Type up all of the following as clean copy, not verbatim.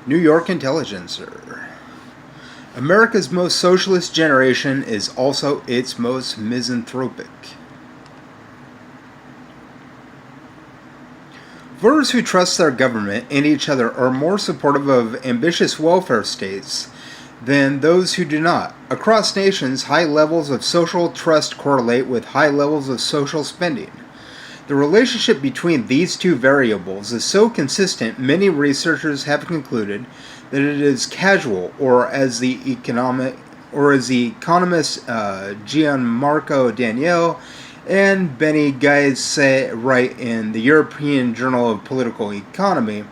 New York Intelligencer. America's most socialist generation is also its most misanthropic. Voters who trust their government and each other are more supportive of ambitious welfare states than those who do not. Across nations, high levels of social trust correlate with high levels of social spending. The relationship between these two variables is so consistent, many researchers have concluded that it is causal, or as the economist Gianmarco Daniele and Benny Gais write in the European Journal of Political Economy,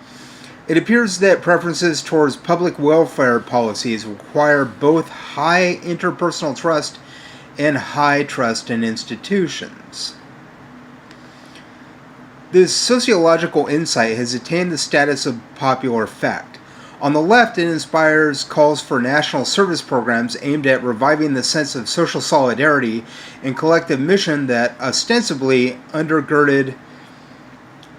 it appears that preferences towards public welfare policies require both high interpersonal trust and high trust in institutions. This sociological insight has attained the status of popular fact. On the left, it inspires calls for national service programs aimed at reviving the sense of social solidarity and collective mission that ostensibly undergirded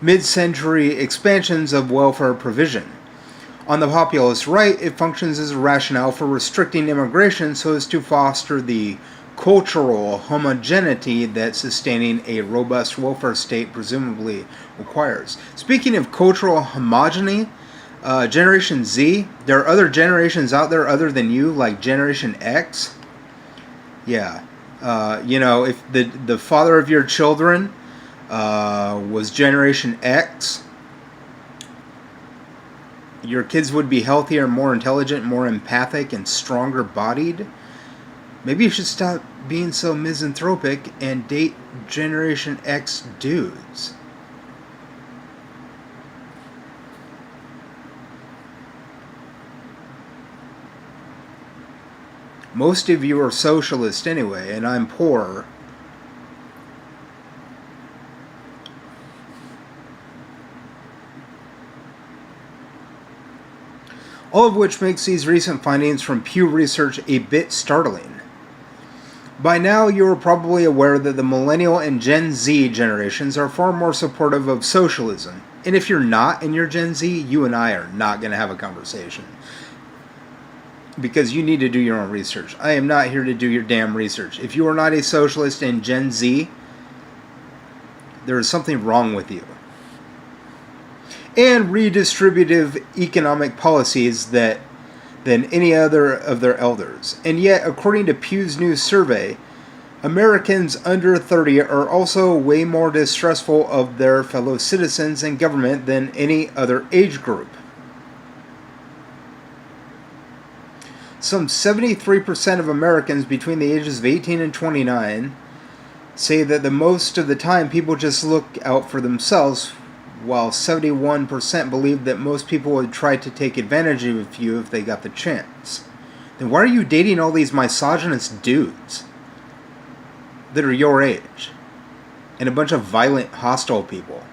mid-century expansions of welfare provision. On the populist right, it functions as a rationale for restricting immigration so as to foster the cultural homogeneity that sustaining a robust welfare state presumably requires. Speaking of cultural homogeneity, Generation Z, there are other generations out there other than you, like Generation X. Yeah. If the father of your children was Generation X, your kids would be healthier, more intelligent, more empathic, and stronger bodied. Maybe you should stop being so misanthropic and date Generation X dudes. Most of you are socialist anyway, and I'm poor. All of which makes these recent findings from Pew Research a bit startling. By now, you are probably aware that the Millennial and Gen Z generations are far more supportive of socialism. And if you're not in your Gen Z, you and I are not going to have a conversation. Because you need to do your own research. I am not here to do your damn research. If you are not a socialist in Gen Z, there is something wrong with you. And redistributive economic policies than any other of their elders. And yet, according to Pew's new survey, Americans under 30 are also way more distrustful of their fellow citizens and government than any other age group. Some 73% of Americans between the ages of 18 and 29 say that the most of the time people just look out for themselves, while 71% believe that most people would try to take advantage of you if they got the chance. Then why are you dating all these misogynist dudes that are your age? And a bunch of violent, hostile people.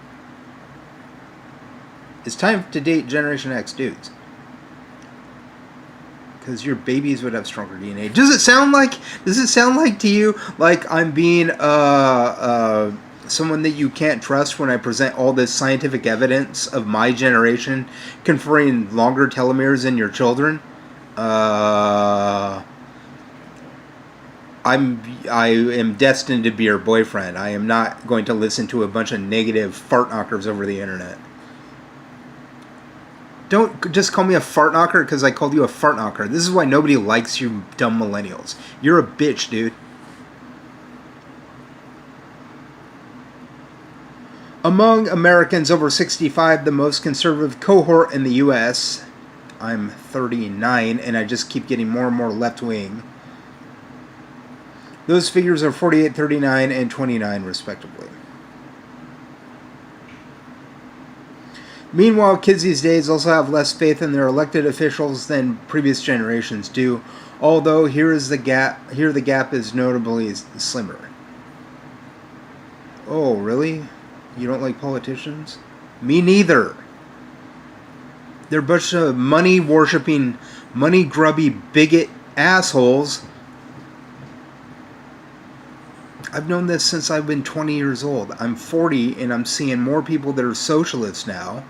It's time to date Generation X dudes. Because your babies would have stronger DNA. Does it sound like to you like I'm being someone that you can't trust when I present all this scientific evidence of my generation conferring longer telomeres in your children? I am destined to be your boyfriend. I am not going to listen to a bunch of negative fart knockers over the internet. Don't just call me a fart knocker because I called you a fart knocker. This is why nobody likes you dumb millennials. You're a bitch, dude. Among Americans over 65, the most conservative cohort in the U.S., I'm 39, and I just keep getting more and more left-wing. Those figures are 48, 39, and 29, respectively. Meanwhile, kids these days also have less faith in their elected officials than previous generations do, although here the gap is notably slimmer. Oh, really? You don't like politicians? Me neither. They're a bunch of money-worshipping, money-grubby, bigot assholes. I've known this since I've been 20 years old. I'm 40, and I'm seeing more people that are socialists now.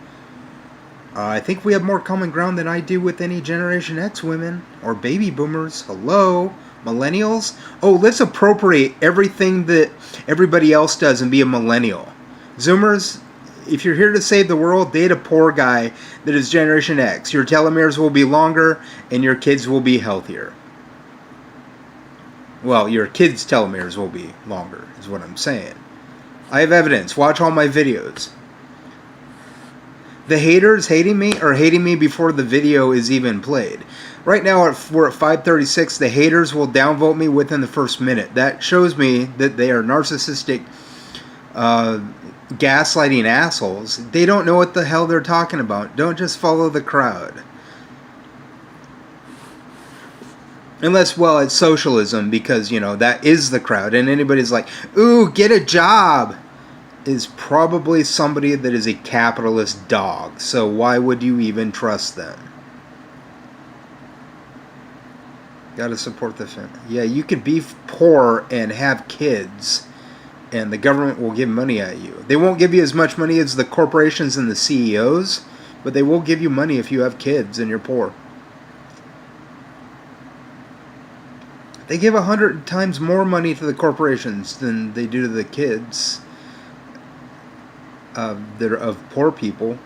I think we have more common ground than I do with any Generation X women or baby boomers. Hello, millennials? Oh, let's appropriate everything that everybody else does and be a millennial. Zoomers, if you're here to save the world, date a poor guy that is Generation X. Your telomeres will be longer and your kids will be healthier. Well, your kids' telomeres will be longer, is what I'm saying. I have evidence. Watch all my videos. The haters hating me are hating me before the video is even played. Right now we're at 536. The haters will downvote me within the first minute. That shows me that they are narcissistic, gaslighting assholes. They don't know what the hell they're talking about. Don't just follow the crowd. Unless, well, it's socialism because, that is the crowd. And anybody's like, ooh, get a job, is probably somebody that is a capitalist dog. So why would you even trust them? Gotta support the family. Yeah, you could be poor and have kids, and the government will give money at you. They won't give you as much money as the corporations and the CEOs, but they will give you money if you have kids and you're poor. They give 100 times more money to the corporations than they do to the kids that are of poor people.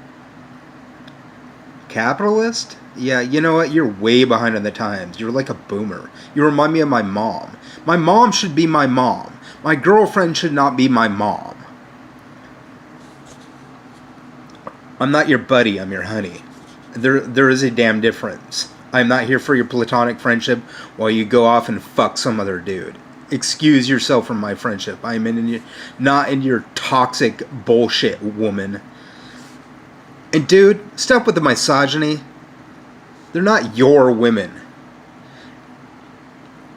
Capitalist? Yeah, you know what? You're way behind in the times. You're like a boomer. You remind me of my mom. My mom should be my mom. My girlfriend should not be my mom. I'm not your buddy. I'm your honey. There is a damn difference. I'm not here for your platonic friendship while you go off and fuck some other dude. Excuse yourself from my friendship. I'm not in your toxic bullshit, woman. And dude, stop with the misogyny. They're not your women.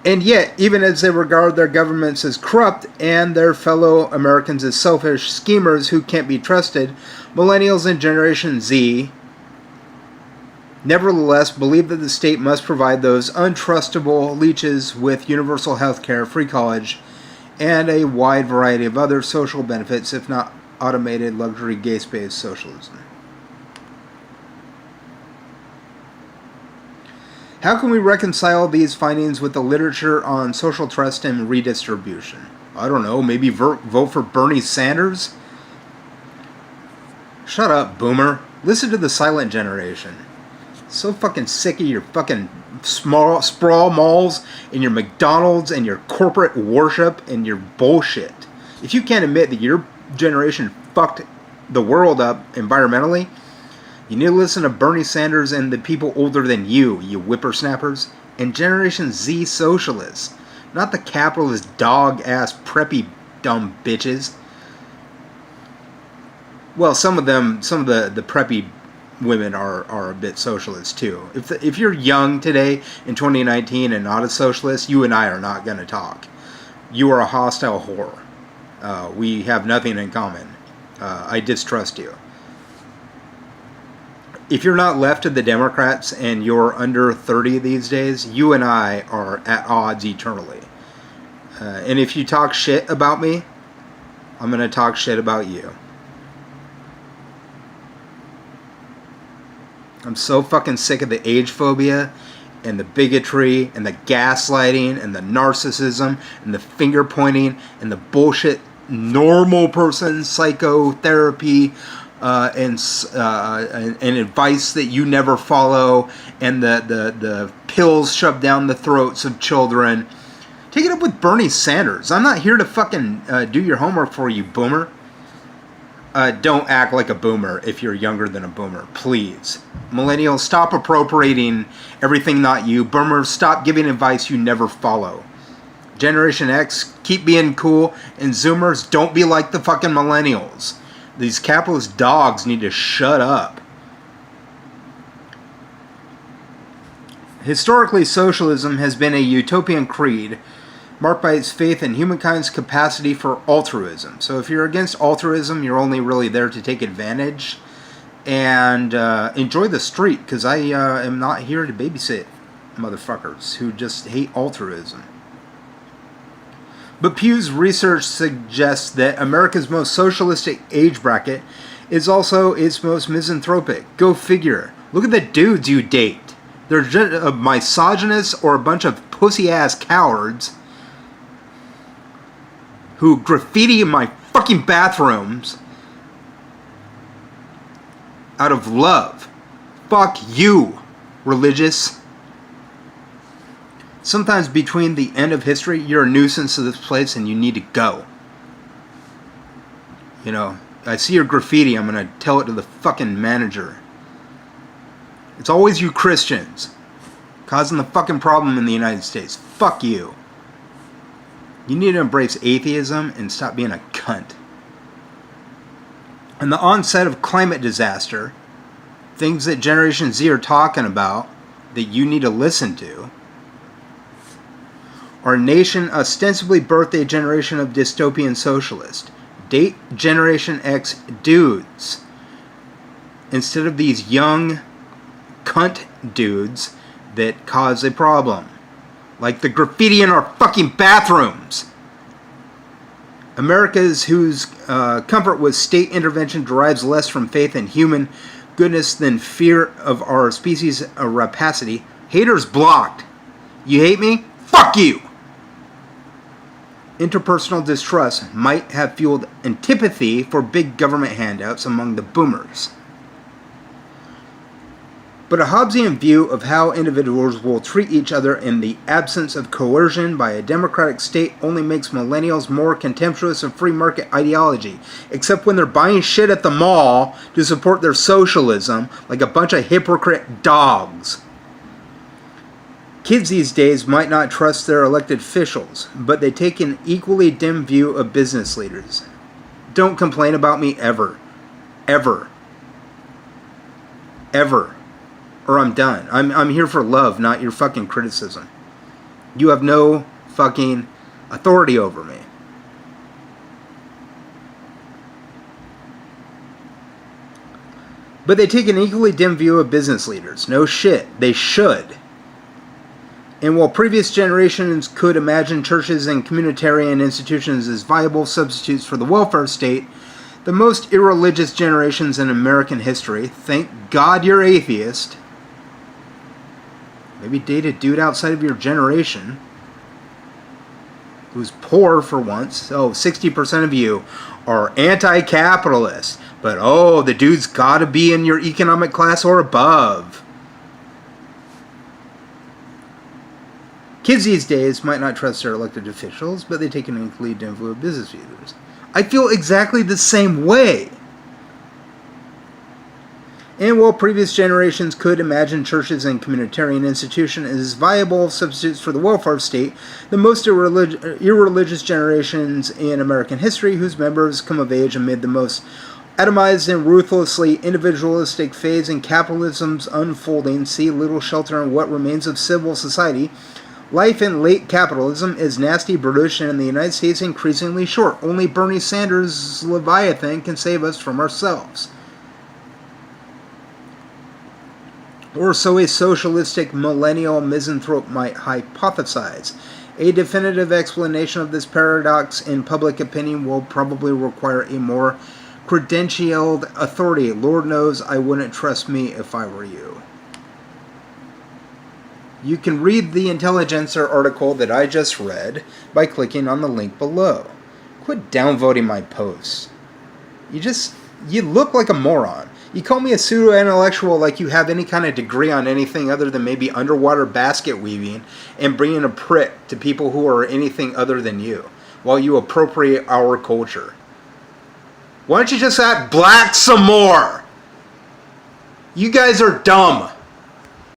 And yet, even as they regard their governments as corrupt and their fellow Americans as selfish schemers who can't be trusted, millennials and Generation Z nevertheless believe that the state must provide those untrustable leeches with universal health care, free college, and a wide variety of other social benefits, if not automated luxury gay-based socialism. How can we reconcile these findings with the literature on social trust and redistribution? I don't know, maybe vote for Bernie Sanders? Shut up, boomer. Listen to the silent generation. So fucking sick of your fucking small sprawl malls and your McDonald's and your corporate worship and your bullshit. If you can't admit that your generation fucked the world up environmentally, you need to listen to Bernie Sanders and the people older than you whippersnappers, and Generation Z socialists, not the capitalist dog-ass preppy dumb bitches. Well, some of the preppy women are a bit socialist too. If you're young today in 2019 and not a socialist, you and I are not going to talk. You are a hostile whore. We have nothing in common. I distrust you. If you're not left of the Democrats and you're under 30 these days, you and I are at odds eternally. And if you talk shit about me, I'm going to talk shit about you. I'm so fucking sick of the age phobia and the bigotry and the gaslighting and the narcissism and the finger pointing and the bullshit normal person psychotherapy and advice that you never follow, and the pills shoved down the throats of children. Take it up with Bernie Sanders. I'm not here to fucking do your homework for you, boomer. Don't act like a boomer if you're younger than a boomer, please. Millennials, stop appropriating everything not you. Boomers, stop giving advice you never follow. Generation X, keep being cool. And Zoomers, don't be like the fucking millennials. These capitalist dogs need to shut up. Historically, socialism has been a utopian creed marked by its faith in humankind's capacity for altruism. So if you're against altruism, you're only really there to take advantage and enjoy the street, because I am not here to babysit motherfuckers who just hate altruism. But Pew's research suggests that America's most socialistic age bracket is also its most misanthropic. Go figure. Look at the dudes you date. They're just a misogynist or a bunch of pussy-ass cowards who graffiti in my fucking bathrooms out of love. Fuck you, religious. Sometimes between the end of history, you're a nuisance to this place and you need to go. You know, I see your graffiti, I'm gonna tell it to the fucking manager. It's always you Christians causing the fucking problem in the United States. Fuck you. You need to embrace atheism and stop being a cunt. And the onset of climate disaster, things that Generation Z are talking about that you need to listen to, our nation ostensibly birthed a generation of dystopian socialists. Date Generation X dudes instead of these young cunt dudes that cause a problem. Like the graffiti in our fucking bathrooms. America's whose comfort with state intervention derives less from faith in human goodness than fear of our species' rapacity. Haters blocked. You hate me? Fuck you! Interpersonal distrust might have fueled antipathy for big government handouts among the boomers. But a Hobbesian view of how individuals will treat each other in the absence of coercion by a democratic state only makes millennials more contemptuous of free market ideology, except when they're buying shit at the mall to support their socialism like a bunch of hypocrite dogs. Kids these days might not trust their elected officials, but they take an equally dim view of business leaders. Don't complain about me ever. Ever. Ever. Or I'm done. I'm here for love, not your fucking criticism. You have no fucking authority over me. But they take an equally dim view of business leaders. No shit. They should. And while previous generations could imagine churches and communitarian institutions as viable substitutes for the welfare state, the most irreligious generations in American history, thank God you're atheist, maybe date a dude outside of your generation who's poor for once. So 60% of you are anti-capitalist, but oh, the dude's gotta be in your economic class or above. Kids these days might not trust their elected officials, but they take an equally dim view of business leaders. I feel exactly the same way. And while previous generations could imagine churches and communitarian institutions as viable substitutes for the welfare state, the most irreligious generations in American history, whose members come of age amid the most atomized and ruthlessly individualistic phase in capitalism's unfolding, see little shelter in what remains of civil society. Life in late capitalism is nasty, brutish, and in the United States increasingly short. Only Bernie Sanders' Leviathan can save us from ourselves. Or so a socialistic millennial misanthrope might hypothesize. A definitive explanation of this paradox in public opinion will probably require a more credentialed authority. Lord knows I wouldn't trust me if I were you. You can read the Intelligencer article that I just read by clicking on the link below. Quit downvoting my posts. You look like a moron. You call me a pseudo-intellectual like you have any kind of degree on anything other than maybe underwater basket weaving and bringing a prick to people who are anything other than you, while you appropriate our culture. Why don't you just act black some more? You guys are dumb.